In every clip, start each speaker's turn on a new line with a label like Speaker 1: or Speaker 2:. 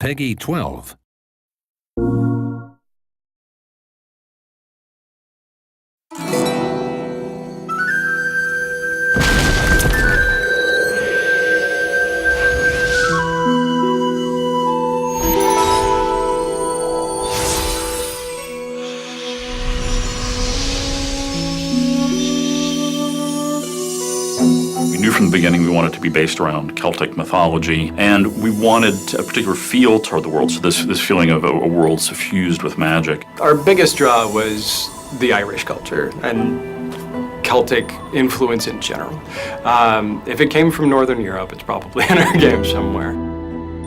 Speaker 1: Peggy 12.
Speaker 2: We knew from the beginning we wanted it to be based around Celtic mythology, and we wanted a particular feel toward the world, so this feeling of a world suffused with magic.
Speaker 3: Our biggest draw was the Irish culture and Celtic influence in general. If it came from Northern Europe, it's probably in our game somewhere.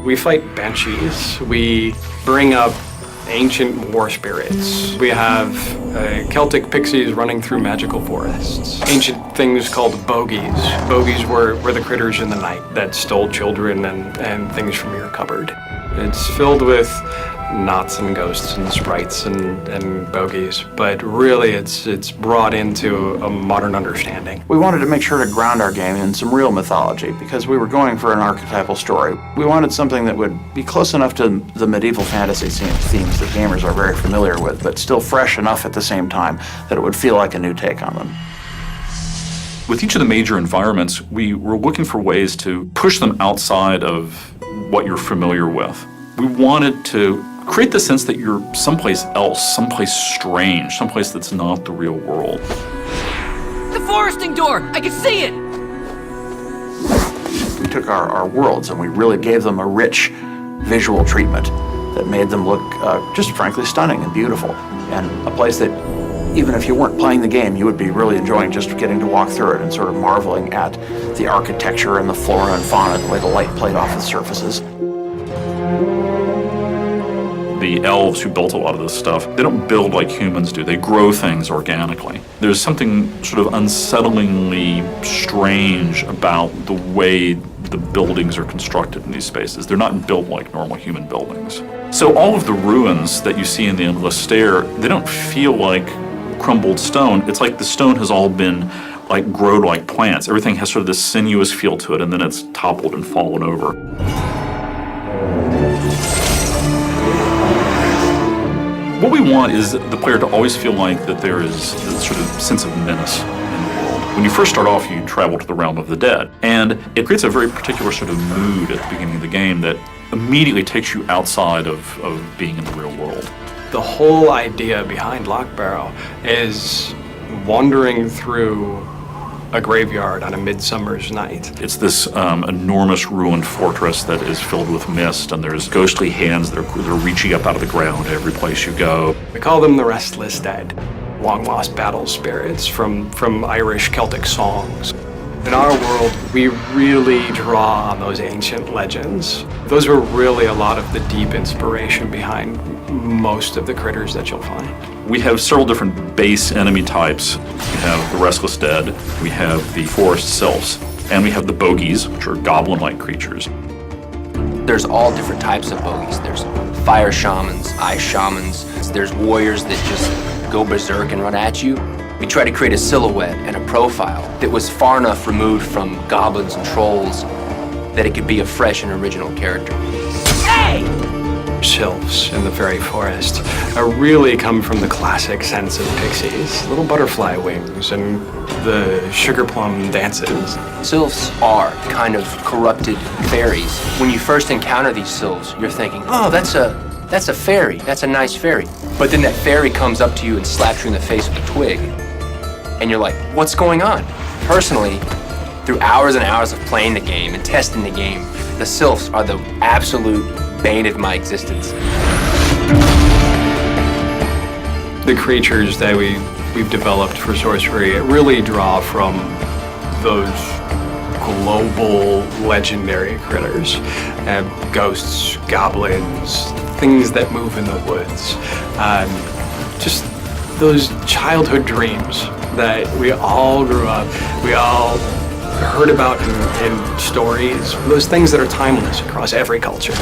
Speaker 3: We fight banshees. We bring up ancient war spirits. We have Celtic pixies running through magical forests. Ancient things called bogies. Bogies were the critters in the night that stole children and things from your cupboard. It's filled with knots and ghosts and sprites and bogies, but really it's brought into a modern understanding.
Speaker 4: We wanted to make sure to ground our game in some real mythology because we were going for an archetypal story. We wanted something that would be close enough to the medieval fantasy themes that gamers are very familiar with, but still fresh enough at the same time that it would feel like a new take on them.
Speaker 2: With each of the major environments, we were looking for ways to push them outside of what you're familiar with. We wanted to create the sense that you're someplace else, someplace strange, someplace that's not the real world.
Speaker 5: The foresting door! I can see it!
Speaker 4: We took our worlds and we really gave them a rich visual treatment that made them look just frankly stunning and beautiful, and a place that even if you weren't playing the game, you would be really enjoying just getting to walk through it and sort of marveling at the architecture and the flora and fauna and the way the light played off the surfaces.
Speaker 2: The elves who built a lot of this stuff, they don't build like humans do. They grow things organically. There's something sort of unsettlingly strange about the way the buildings are constructed in these spaces. They're not built like normal human buildings. So all of the ruins that you see in the Endless Stair, they don't feel like crumbled stone. It's like the stone has all been like grown like plants. Everything has sort of this sinuous feel to it, and then it's toppled and fallen over. What we want is the player to always feel like that there is this sort of sense of menace in the world. When you first start off, you travel to the realm of the dead, and it creates a very particular sort of mood at the beginning of the game that immediately takes you outside of being in the real world.
Speaker 3: The whole idea behind Lockbarrow is wandering through a graveyard on a midsummer's night.
Speaker 2: It's this enormous ruined fortress that is filled with mist, and there's ghostly hands that are reaching up out of the ground every place you go.
Speaker 3: We call them the Restless Dead, long-lost battle spirits from Irish Celtic songs. In our world, we really draw on those ancient legends. Those were really a lot of the deep inspiration behind most of the critters that you'll find.
Speaker 2: We have several different base enemy types. We have the Restless Dead, we have the Forest Sylphs, and we have the Bogies, which are goblin-like creatures.
Speaker 6: There's all different types of bogies. There's fire shamans, ice shamans. There's warriors that just go berserk and run at you. We tried to create a silhouette and a profile that was far enough removed from goblins and trolls that it could be a fresh and original character.
Speaker 5: Hey!
Speaker 3: Sylphs in the fairy forest really come from the classic sense of pixies. Little butterfly wings and the sugar plum dances.
Speaker 6: Sylphs are kind of corrupted fairies. When you first encounter these sylphs, you're thinking, oh, that's a fairy, that's a nice fairy. But then that fairy comes up to you and slaps you in the face with a twig. And you're like, what's going on? Personally, through hours and hours of playing the game and testing the game, the sylphs are the absolute bane of my existence.
Speaker 3: The creatures that we've developed for Sorcery really draw from those global legendary critters. Ghosts, goblins, things that move in the woods. Just those childhood dreams that we all grew up, we all heard about in stories, those things that are timeless across every culture.